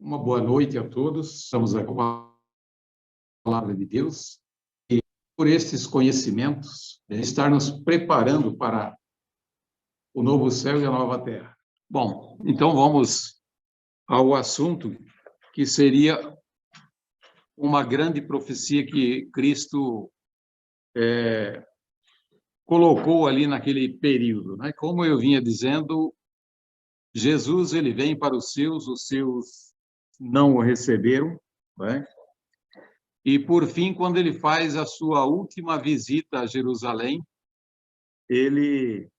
Uma boa noite a todos. Estamos aqui com a palavra de Deus e por estes conhecimentos estar nos preparando para o novo céu e a nova terra. Bom, então vamos ao assunto que seria uma grande profecia que Cristo colocou ali naquele período, né? Como eu vinha dizendo, Jesus ele vem para os seus não o receberam, né? E, por fim, quando ele faz a sua última visita a Jerusalém, ele,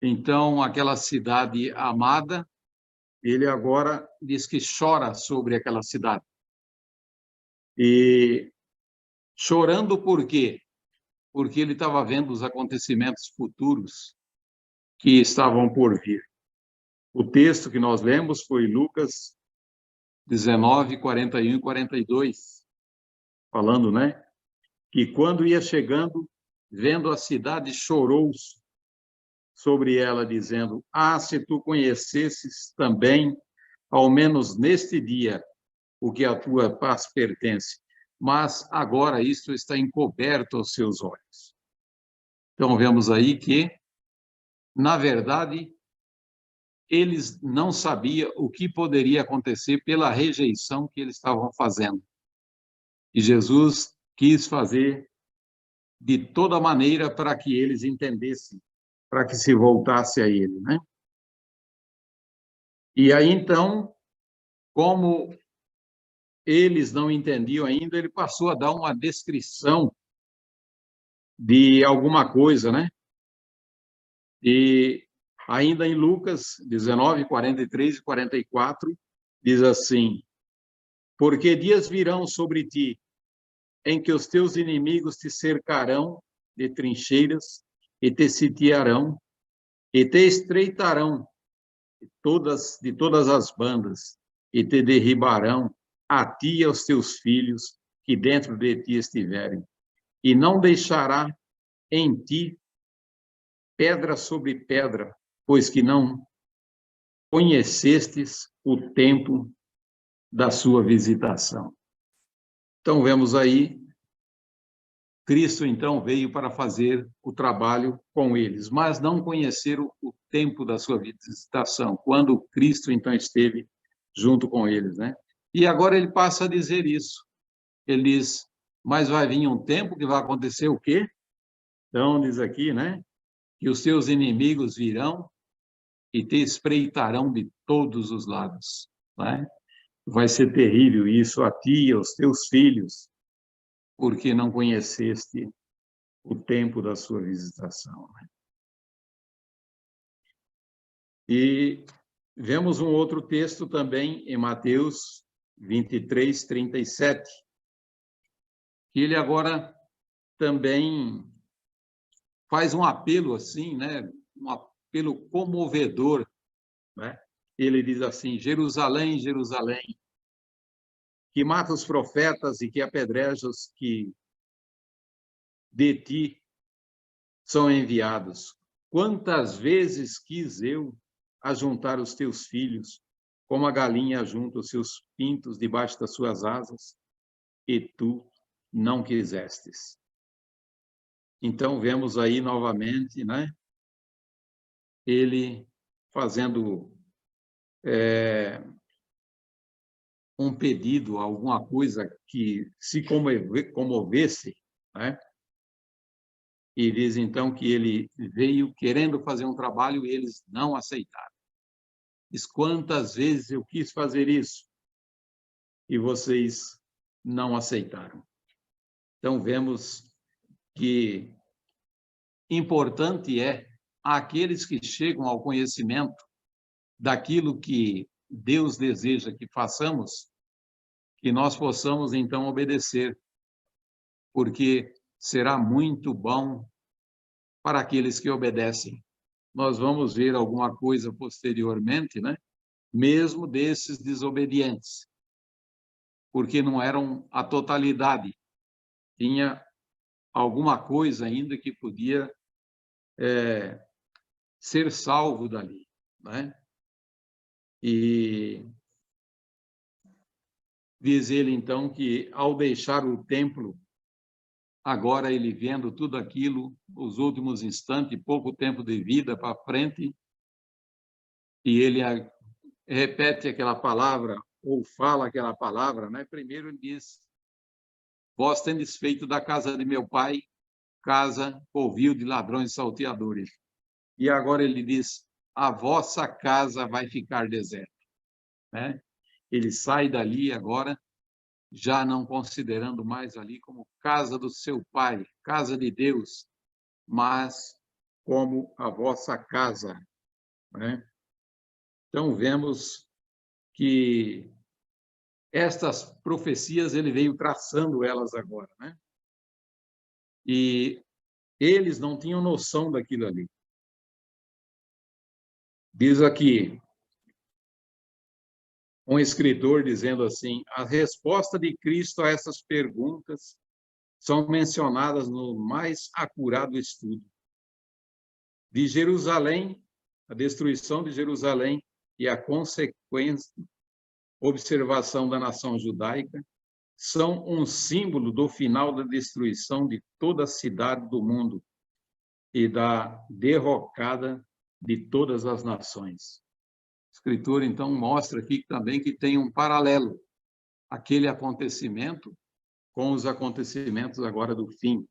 então, aquela cidade amada, ele agora diz que chora sobre aquela cidade. E chorando por quê? Porque ele estava vendo os acontecimentos futuros que estavam por vir. O texto que nós lemos foi Lucas 19, 41 e 42, falando, né? Que quando ia chegando, vendo a cidade, chorou sobre ela, dizendo: Ah, se tu conhecesses também, ao menos neste dia, o que a tua paz pertence. Mas agora isto está encoberto aos seus olhos. Então, vemos aí que, na verdade, eles não sabiam o que poderia acontecer pela rejeição que eles estavam fazendo. E Jesus quis fazer de toda maneira para que eles entendessem, para que se voltasse a ele, né? E aí, então, como eles não entendiam ainda, ele passou a dar uma descrição de alguma coisa, né? E ainda em Lucas 19, 43 e 44, diz assim: Porque dias virão sobre ti, em que os teus inimigos te cercarão de trincheiras, e te sitiarão, e te estreitarão de todas as bandas, e te derribarão a ti e aos teus filhos que dentro de ti estiverem, e não deixará em ti pedra sobre pedra, pois que não conhecestes o tempo da sua visitação. Então, vemos aí, Cristo, então, veio para fazer o trabalho com eles, mas não conheceram o tempo da sua visitação, quando Cristo, então, esteve junto com eles, né? E agora ele passa a dizer isso. Ele diz, mas vai vir um tempo que vai acontecer o quê? Então, diz aqui, né? Que os teus inimigos virão e te espreitarão de todos os lados, né? Vai ser terrível isso a ti e aos teus filhos, porque não conheceste o tempo da sua visitação. E vemos um outro texto também em Mateus 23, 37, que ele agora também faz um apelo assim, né? Um apelo comovedor, né? Ele diz assim: Jerusalém, Jerusalém, que mata os profetas e que apedreja os que de ti são enviados. Quantas vezes quis eu ajuntar os teus filhos, como a galinha junta os seus pintos debaixo das suas asas, e tu não quisestes. Então, vemos aí novamente, né? Ele fazendo um pedido, alguma coisa que se comovesse, né? E diz então que ele veio querendo fazer um trabalho e eles não aceitaram. Diz, quantas vezes eu quis fazer isso e vocês não aceitaram. Então, vemos que importante é aqueles que chegam ao conhecimento daquilo que Deus deseja que façamos, que nós possamos, então, obedecer, porque será muito bom para aqueles que obedecem. Nós vamos ver alguma coisa posteriormente, né? Mesmo desses desobedientes, porque não eram a totalidade, tinha alguma coisa ainda que podia ser salvo dali, né? E Diz ele, então, que ao deixar o templo, agora ele vendo tudo aquilo, os últimos instantes, pouco tempo de vida para frente, e ele repete aquela palavra, ou fala aquela palavra, né? Primeiro ele diz: vós tendes feito da casa de meu pai casa covil de ladrões e salteadores. E agora ele diz: a vossa casa vai ficar deserta, né? Ele sai dali agora, já não considerando mais ali como casa do seu pai, casa de Deus, mas como a vossa casa, né? Então vemos que estas profecias ele veio traçando elas agora, né? E eles não tinham noção daquilo ali. Diz aqui um escritor dizendo assim: a resposta de Cristo a essas perguntas são mencionadas no mais acurado estudo. De Jerusalém, a destruição de Jerusalém e a consequente observação da nação judaica são um símbolo do final da destruição de toda a cidade do mundo e da derrocada de todas as nações. A Escritura, então, mostra aqui também que tem um paralelo, aquele acontecimento com os acontecimentos agora do fim,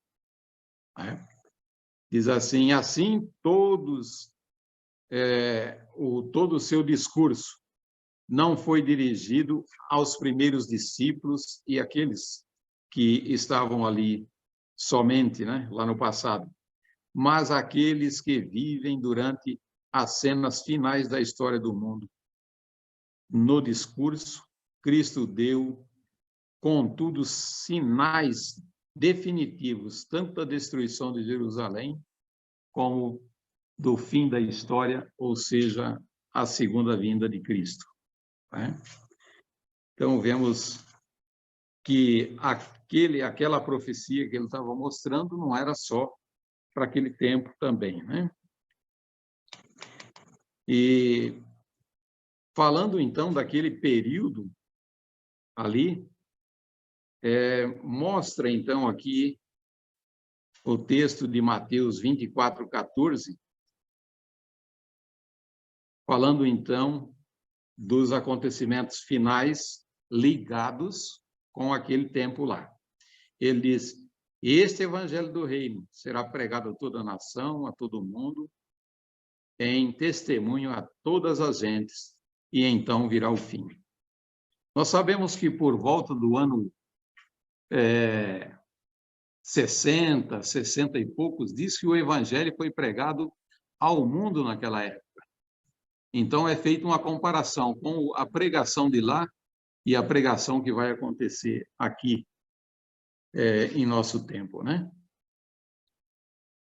né? Diz assim: assim todos, todo o seu discurso não foi dirigido aos primeiros discípulos e aqueles que estavam ali somente, né, lá no passado, mas àqueles que vivem durante as cenas finais da história do mundo. No discurso, Cristo deu, contudo, sinais definitivos, tanto da destruição de Jerusalém, como do fim da história, ou seja, a segunda vinda de Cristo, né? Então, vemos que aquela profecia que ele estava mostrando não era só para aquele tempo também, né? E falando, então, daquele período ali, mostra, então, aqui o texto de Mateus 24:14, falando, então, dos acontecimentos finais ligados com aquele tempo lá. Ele diz: este evangelho do reino será pregado a toda a nação, a todo mundo, em testemunho a todas as gentes, e então virá o fim. Nós sabemos que por volta do ano 60, 60 e poucos, diz que o evangelho foi pregado ao mundo naquela época. Então, é feita uma comparação com a pregação de lá e a pregação que vai acontecer aqui em nosso tempo, né?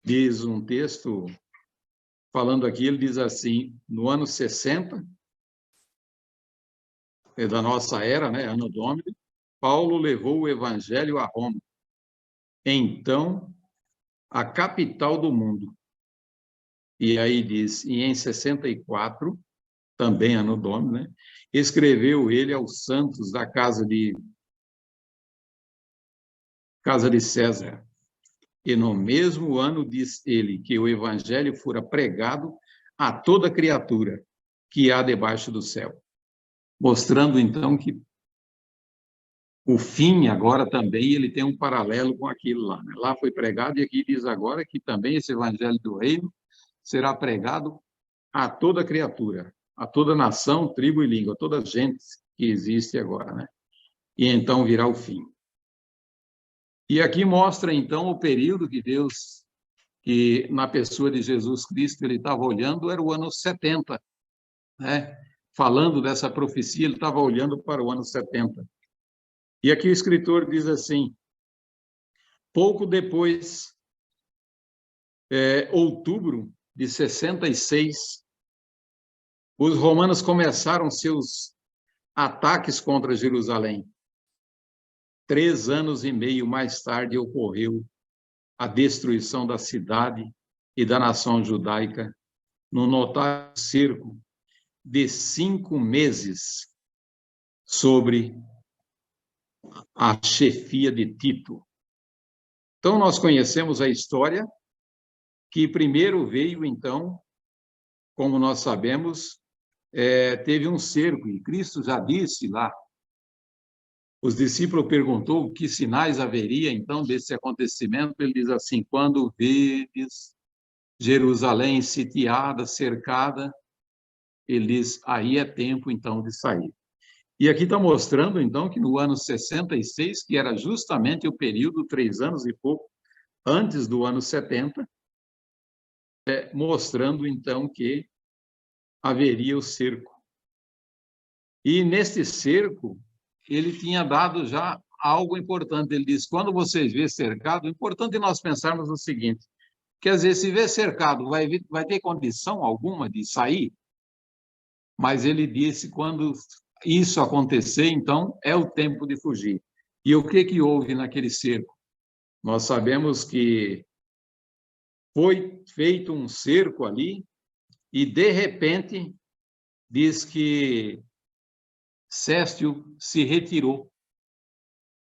Diz um texto, falando aqui, ele diz assim: no ano 60, da nossa era, né, ano Domini, Paulo levou o evangelho a Roma, então a capital do mundo. E aí diz: e em 64, também ano Domini, né, escreveu ele aos santos da casa de César. E no mesmo ano diz ele que o evangelho fora pregado a toda criatura que há debaixo do céu, mostrando então que o fim agora também ele tem um paralelo com aquilo lá, né? Lá foi pregado e aqui diz agora que também esse evangelho do reino será pregado a toda criatura, a toda nação, tribo e língua, a toda gente que existe agora, né? E então virá o fim. E aqui mostra então o período que Deus, que na pessoa de Jesus Cristo ele estava olhando, era o ano 70, né? Falando dessa profecia, ele estava olhando para o ano 70. E aqui o escritor diz assim: pouco depois, outubro de 66, os romanos começaram seus ataques contra Jerusalém. 3 anos e meio mais tarde ocorreu a destruição da cidade e da nação judaica no notável cerco de 5 meses sobre a chefia de Tito. Então, nós conhecemos a história, que primeiro veio, então, como nós sabemos, teve um cerco, e Cristo já disse lá, os discípulos perguntou que sinais haveria, então, desse acontecimento, ele diz assim, quando vedes Jerusalém sitiada, cercada, ele diz, aí é tempo, então, de sair. E aqui está mostrando, então, que no ano 66, que era justamente o período, 3 anos e pouco, antes do ano 70, mostrando, então, que haveria o cerco. E neste cerco, ele tinha dado já algo importante. Ele diz, quando vocês vê cercado, é importante nós pensarmos no seguinte, quer dizer, se vê cercado, vai ter condição alguma de sair? Mas ele disse, quando isso acontecer, então, é o tempo de fugir. E o que houve naquele cerco? Nós sabemos que foi feito um cerco ali e, de repente, diz que Céstio se retirou.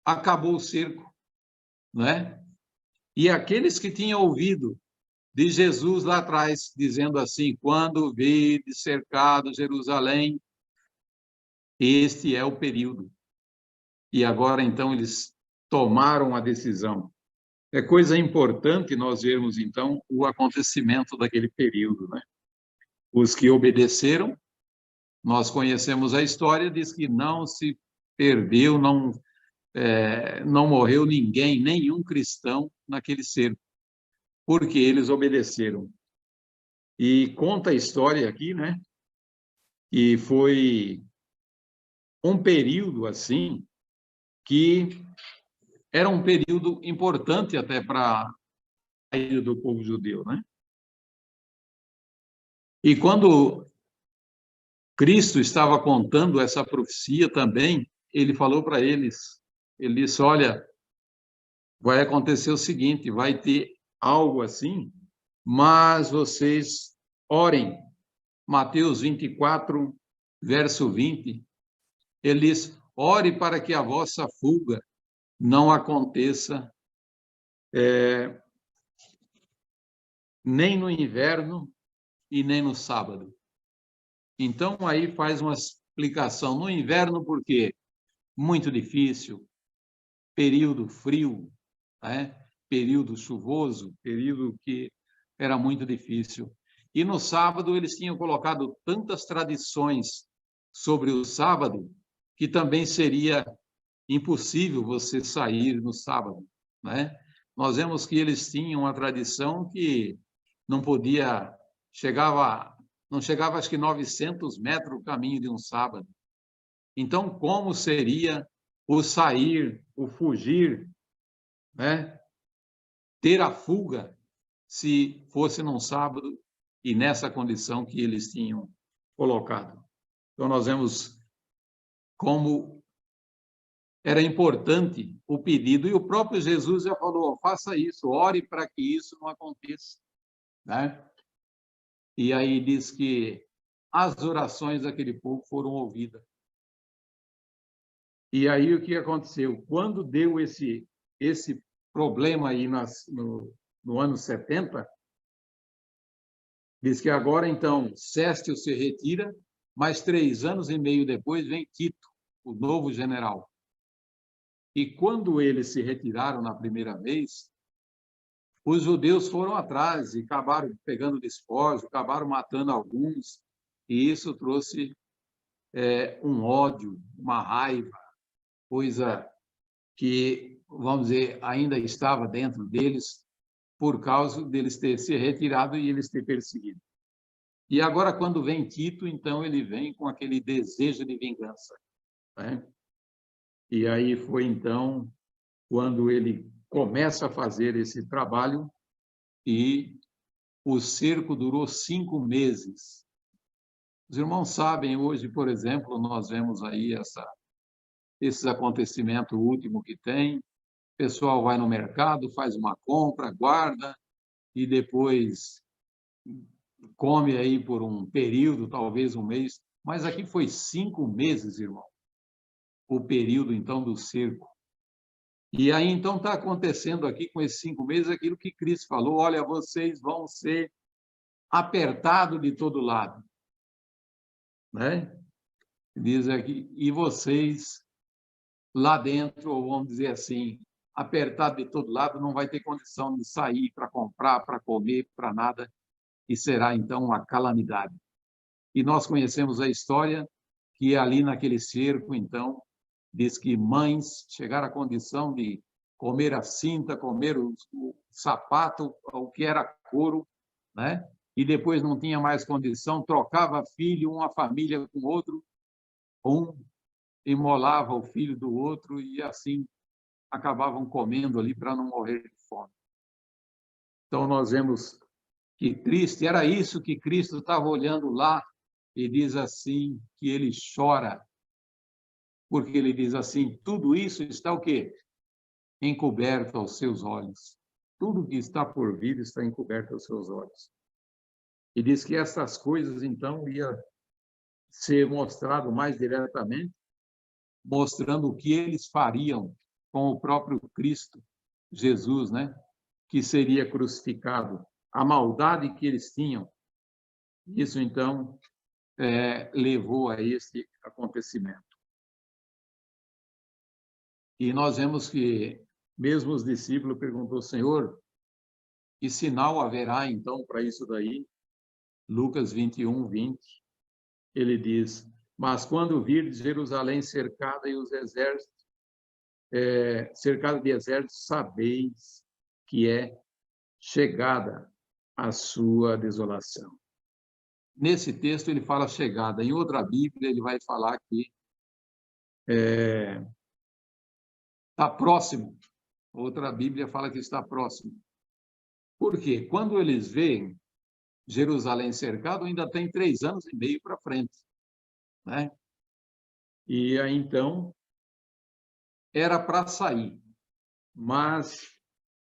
Acabou o cerco, não é? E aqueles que tinham ouvido de Jesus lá atrás, dizendo assim, quando vede cercado Jerusalém, este é o período. E agora, então, eles tomaram a decisão. É coisa importante nós vermos, então, o acontecimento daquele período, né? Os que obedeceram, nós conhecemos a história, diz que não se perdeu, não morreu ninguém, nenhum cristão naquele cerco, porque eles obedeceram. E conta a história aqui, né? Que foi um período assim que era um período importante até para a saída do povo judeu, né? E quando Cristo estava contando essa profecia também, ele falou para eles, ele disse, olha, vai acontecer o seguinte, vai ter algo assim, mas vocês orem. Mateus 24, verso 20, ele diz, ore para que a vossa fuga não aconteça nem no inverno e nem no sábado. Então, aí faz uma explicação. No inverno, por quê? Muito difícil, período frio, né? Período chuvoso, período que era muito difícil. E no sábado, eles tinham colocado tantas tradições sobre o sábado, que também seria impossível você sair no sábado, né? Nós vemos que eles tinham uma tradição que não podia, não chegava acho que 900 metros o caminho de um sábado. Então, como seria o sair, o fugir, né? Ter a fuga se fosse num sábado e nessa condição que eles tinham colocado. Então, nós vemos como era importante o pedido, e o próprio Jesus já falou, faça isso, ore para que isso não aconteça, né? E aí diz que as orações daquele povo foram ouvidas. E aí o que aconteceu? Quando deu esse problema aí no ano 70, diz que agora, então, Céstio se retira, mas 3 anos e meio depois vem Tito, o novo general. E quando eles se retiraram na primeira vez, os judeus foram atrás e acabaram pegando despojo, acabaram matando alguns, e isso trouxe um ódio, uma raiva, coisa que, vamos dizer, ainda estava dentro deles, por causa deles ter se retirado e eles ter perseguido. E agora, quando vem Tito, então ele vem com aquele desejo de vingança, né? E aí foi, então, quando ele começa a fazer esse trabalho e o cerco durou 5 meses. Os irmãos sabem, hoje, por exemplo, nós vemos aí esses acontecimentos últimos que tem, o pessoal vai no mercado, faz uma compra, guarda e depois come aí por um período, talvez um mês, mas aqui foi 5 meses, irmão. o período, então, do cerco. E aí, então, está acontecendo aqui com esses 5 meses aquilo que Cristo falou: olha, vocês vão ser apertados de todo lado, né? Diz aqui, e vocês lá dentro, ou vamos dizer assim, apertado de todo lado, não vai ter condição de sair para comprar, para comer, para nada, e será, então, uma calamidade. E nós conhecemos a história que ali naquele cerco, então, diz que mães chegaram à condição de comer a cinta, comer o sapato, o que era couro, né? E depois não tinha mais condição, trocava filho, uma família com outro, um imolava o filho do outro e assim acabavam comendo ali para não morrer de fome. Então nós vemos que triste, era isso que Cristo estava olhando lá e diz assim que ele chora, porque ele diz assim: tudo isso está o quê? Encoberto aos seus olhos. Tudo que está por vir está encoberto aos seus olhos. E diz que essas coisas, então, ia ser mostrado mais diretamente, mostrando o que eles fariam com o próprio Cristo, Jesus, né? Que seria crucificado. A maldade que eles tinham. Isso, então, levou a esse acontecimento. E nós vemos que mesmo os discípulos perguntou: Senhor, que sinal haverá, então, para isso daí? Lucas 21, 20, ele diz: mas quando virdes Jerusalém cercada e os exércitos, cercada de exércitos, sabeis que é chegada a sua desolação. Nesse texto ele fala chegada, em outra Bíblia ele vai falar que está próximo, outra Bíblia fala que está próximo. Por quê? Quando eles veem Jerusalém cercado, ainda tem 3 anos e meio para frente, né? E aí, então, era para sair, mas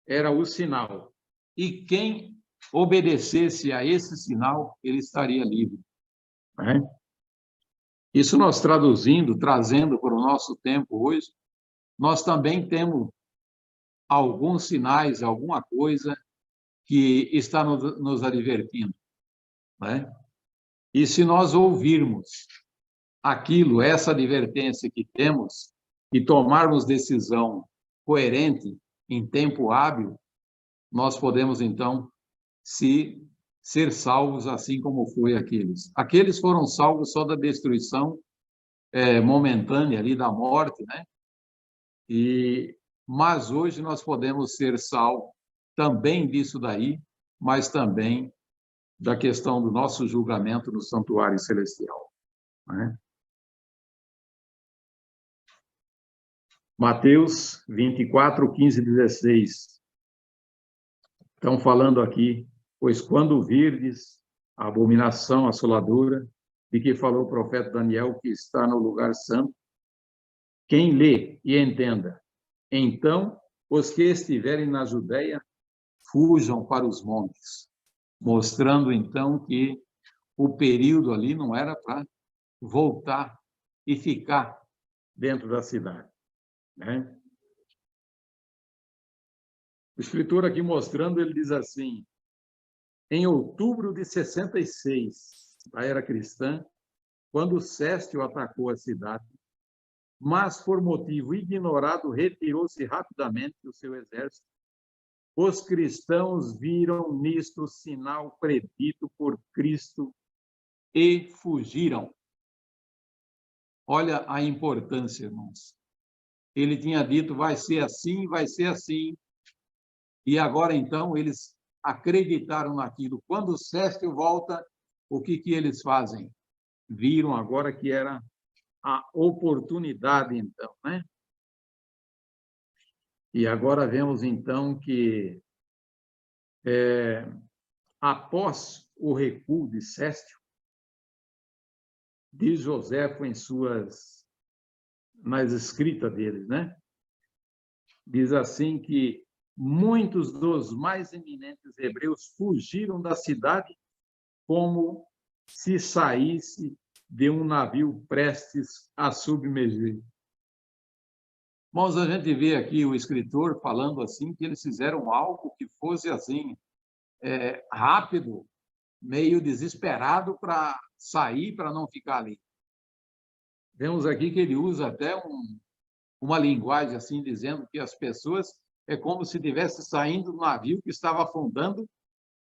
era o sinal. E quem obedecesse a esse sinal, ele estaria livre, né? Isso nós traduzindo, trazendo para o nosso tempo hoje, nós também temos alguns sinais, alguma coisa que está nos advertindo, né? E se nós ouvirmos aquilo, essa advertência que temos, e tomarmos decisão coerente em tempo hábil, nós podemos, então, ser salvos assim como foi aqueles. Aqueles foram salvos só da destruição momentânea ali, da morte, né? Mas hoje nós podemos ser salvos também disso daí, mas também da questão do nosso julgamento no santuário celestial, né? Mateus 24, 15 e 16. Estão falando aqui: pois quando virdes a abominação assoladora, de que falou o profeta Daniel, que está no lugar santo, quem lê e entenda, então os que estiverem na Judéia fujam para os montes, mostrando então que o período ali não era para voltar e ficar dentro da cidade, né? O escritor aqui mostrando, ele diz assim: em outubro de 66, da era cristã, quando Céstio atacou a cidade, mas por motivo ignorado retirou-se rapidamente o seu exército, os cristãos viram nisto sinal predito por Cristo e fugiram. Olha a importância, irmãos. Ele tinha dito: vai ser assim, e agora, então, eles acreditaram naquilo. Quando o Céstio volta, o que eles fazem? Viram agora que era a oportunidade, então, né? E agora vemos, então, que após o recuo de Céstio, diz Joséfo nas escritas deles, né? Diz assim que muitos dos mais eminentes hebreus fugiram da cidade como se saísse de um navio prestes a submergir. Mas a gente vê aqui o escritor falando assim, que eles fizeram algo que fosse assim, rápido, meio desesperado para sair, para não ficar ali. Vemos aqui que ele usa até uma linguagem assim, dizendo que as pessoas é como se estivesse saindo do navio que estava afundando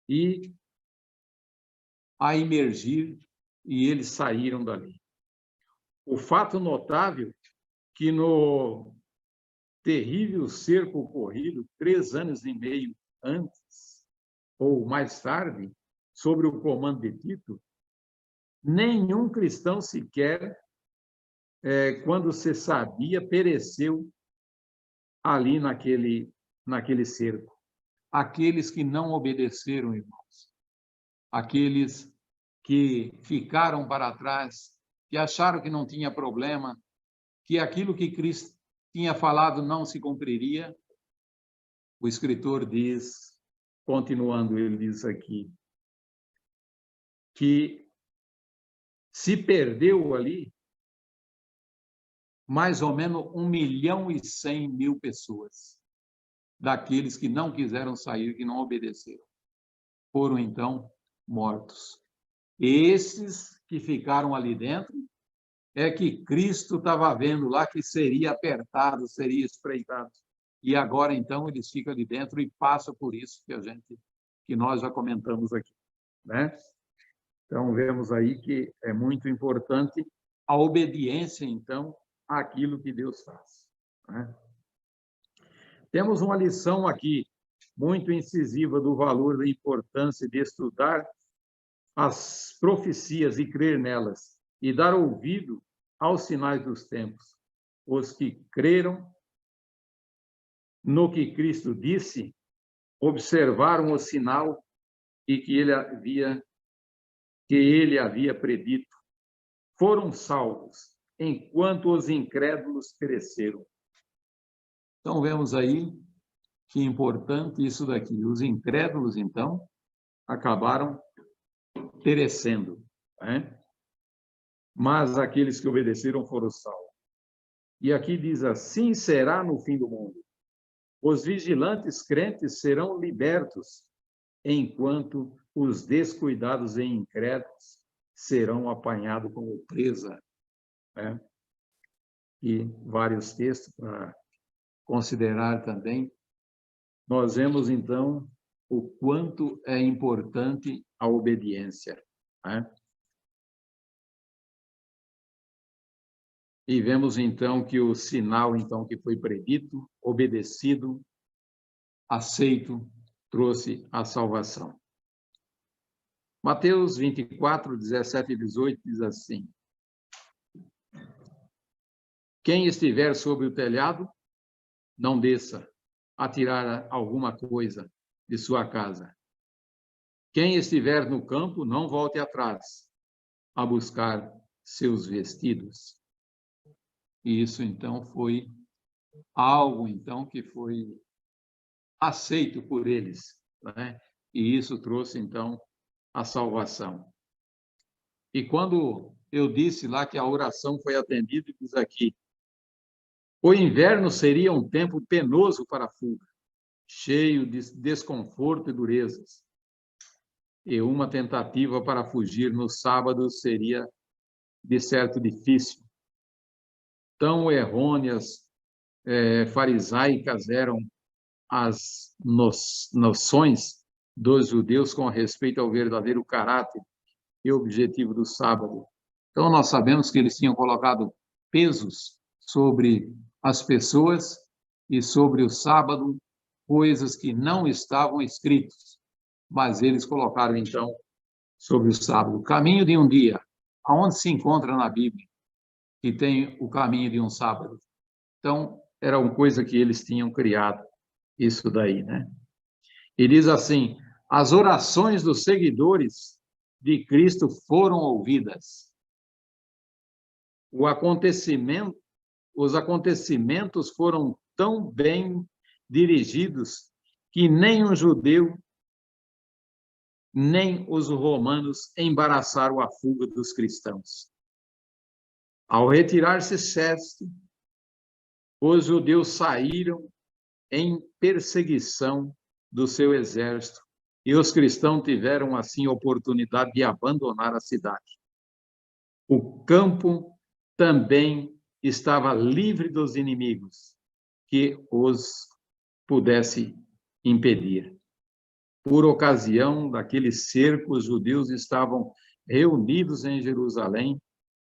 e a imergir, e eles saíram dali. O fato notável que no terrível cerco ocorrido 3 anos e meio antes, ou mais tarde, sobre o comando de Tito, nenhum cristão sequer, quando se sabia, pereceu ali naquele cerco. Aqueles que não obedeceram, irmãos, aqueles que ficaram para trás, que acharam que não tinha problema, que aquilo que Cristo tinha falado não se cumpriria, o escritor diz, continuando, ele diz aqui, que se perdeu ali mais ou menos 1.100.000 pessoas, daqueles que não quiseram sair, que não obedeceram. Foram, então, mortos. Esses que ficaram ali dentro, é que Cristo estava vendo lá que seria apertado, seria espreitado. E agora, então, eles ficam ali dentro e passam por isso que nós já comentamos aqui, né? Então, vemos aí que é muito importante a obediência, então, àquilo que Deus faz, né? Temos uma lição aqui muito incisiva do valor da importância de estudar as profecias e crer nelas, e dar ouvido aos sinais dos tempos. Os que creram no que Cristo disse, observaram o sinal e que ele havia predito, foram salvos, enquanto os incrédulos pereceram. Então, vemos aí que é importante isso daqui. Os incrédulos, então, acabaram perecendo, né? Mas aqueles que obedeceram foram salvos. E aqui diz assim será no fim do mundo. Os vigilantes crentes serão libertos, enquanto os descuidados e incrédulos serão apanhados como presa, né? E vários textos para considerar também. Nós vemos, então, o quanto é importante a obediência, né? E vemos, então, que o sinal, então, que foi predito, obedecido, aceito, trouxe a salvação. Mateus 24, 17 e 18 diz assim: quem estiver sobre o telhado, não desça a tirar alguma coisa de sua casa. Quem estiver no campo, não volte atrás a buscar seus vestidos. E isso, então, foi algo, então, que foi aceito por eles, né? E isso trouxe, então, a salvação. E quando eu disse lá que a oração foi atendida, diz aqui, o inverno seria um tempo penoso para a fuga, cheio de desconforto e durezas. E uma tentativa para fugir no sábado seria, de certo, difícil. Tão errôneas, farisaicas eram as noções dos judeus com respeito ao verdadeiro caráter e objetivo do sábado. Então, nós sabemos que eles tinham colocado pesos sobre as pessoas e sobre o sábado, coisas que não estavam escritas, mas eles colocaram, então, sobre o sábado. O caminho de um dia, aonde se encontra na Bíblia, que tem o caminho de um sábado. Então, era uma coisa que eles tinham criado, isso daí, né? E diz assim, as orações dos seguidores de Cristo foram ouvidas. Os acontecimentos foram tão bem dirigidos que nem um judeu, nem os romanos embaraçaram a fuga dos cristãos. Ao retirar-se Festo, os judeus saíram em perseguição do seu exército, e os cristãos tiveram, assim, oportunidade de abandonar a cidade. O campo também estava livre dos inimigos que os pudesse impedir. Por ocasião daquele cerco, os judeus estavam reunidos em Jerusalém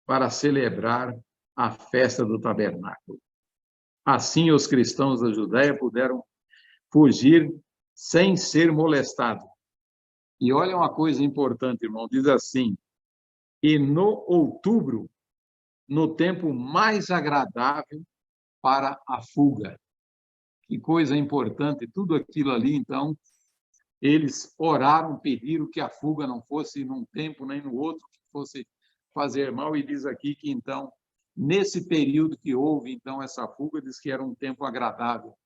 para celebrar a festa do tabernáculo. Assim, os cristãos da Judéia puderam fugir sem ser molestados. E olha uma coisa importante, irmão, diz assim: e no outubro, no tempo mais agradável para a fuga. Que coisa importante, tudo aquilo ali, então, eles oraram, pediram que a fuga não fosse num tempo nem no outro, que fosse fazer mal, e diz aqui que, então, nesse período que houve, então, essa fuga, diz que era um tempo agradável.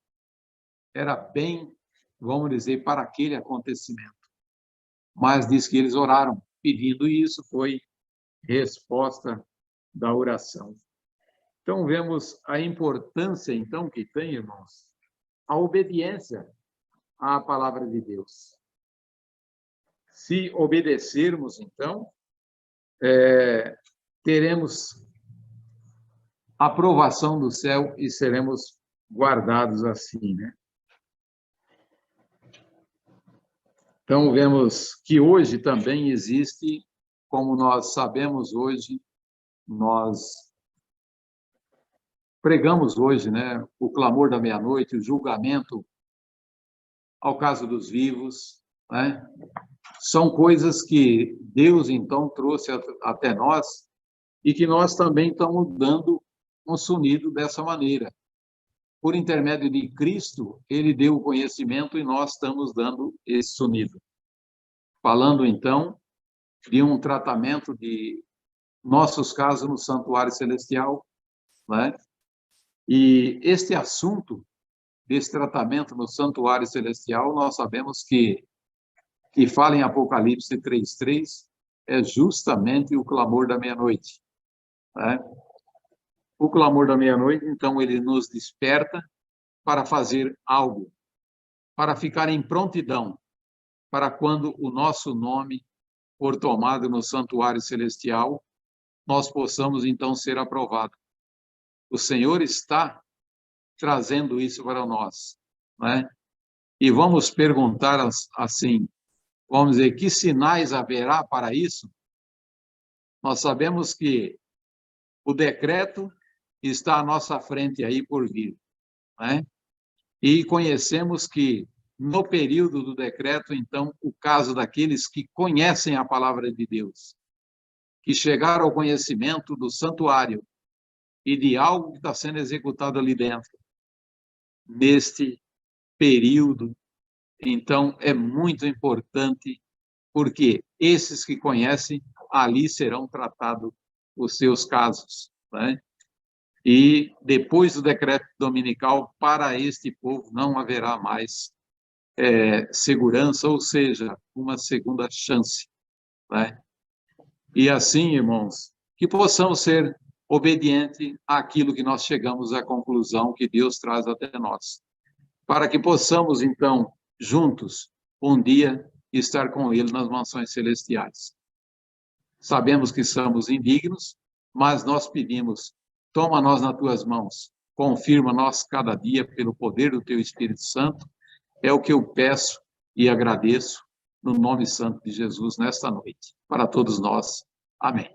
Era bem, vamos dizer, para aquele acontecimento. Mas diz que eles oraram pedindo, e isso foi resposta da oração. Então, vemos a importância, então, que tem, irmãos, a obediência à palavra de Deus. Se obedecermos, então, teremos aprovação do céu e seremos guardados assim, né? Então, vemos que hoje também existe, como nós sabemos hoje, nós pregamos hoje, né, o clamor da meia-noite, o julgamento ao caso dos vivos, né? São coisas que Deus, então, trouxe até nós e que nós também estamos dando um sonido dessa maneira. Por intermédio de Cristo, ele deu o conhecimento e nós estamos dando esse sonido. Falando, então, de um tratamento de nossos casos no santuário celestial, né? E este assunto desse tratamento no santuário celestial, nós sabemos que fala em Apocalipse 3:3, é justamente o clamor da meia-noite, né? O clamor da meia-noite, então, ele nos desperta para fazer algo, para ficar em prontidão, para quando o nosso nome for tomado no santuário celestial, nós possamos, então, ser aprovados. O Senhor está trazendo isso para nós, né? E vamos perguntar assim, vamos dizer, que sinais haverá para isso? Nós sabemos que o decreto está à nossa frente aí por vir, né? E conhecemos que no período do decreto, então, o caso daqueles que conhecem a palavra de Deus, que chegaram ao conhecimento do santuário e de algo que está sendo executado ali dentro, neste período, então, é muito importante, porque esses que conhecem, ali serão tratados os seus casos, né? E depois do decreto dominical, para este povo não haverá mais segurança, ou seja, uma segunda chance, né? E assim, irmãos, que possamos ser obedientes àquilo que nós chegamos à conclusão que Deus traz até nós, para que possamos, então, juntos, um dia, estar com Ele nas mansões celestiais. Sabemos que somos indignos, mas nós pedimos, toma nós nas tuas mãos, confirma nós cada dia pelo poder do teu Espírito Santo. É o que eu peço e agradeço no nome santo de Jesus nesta noite. Para todos nós. Amém.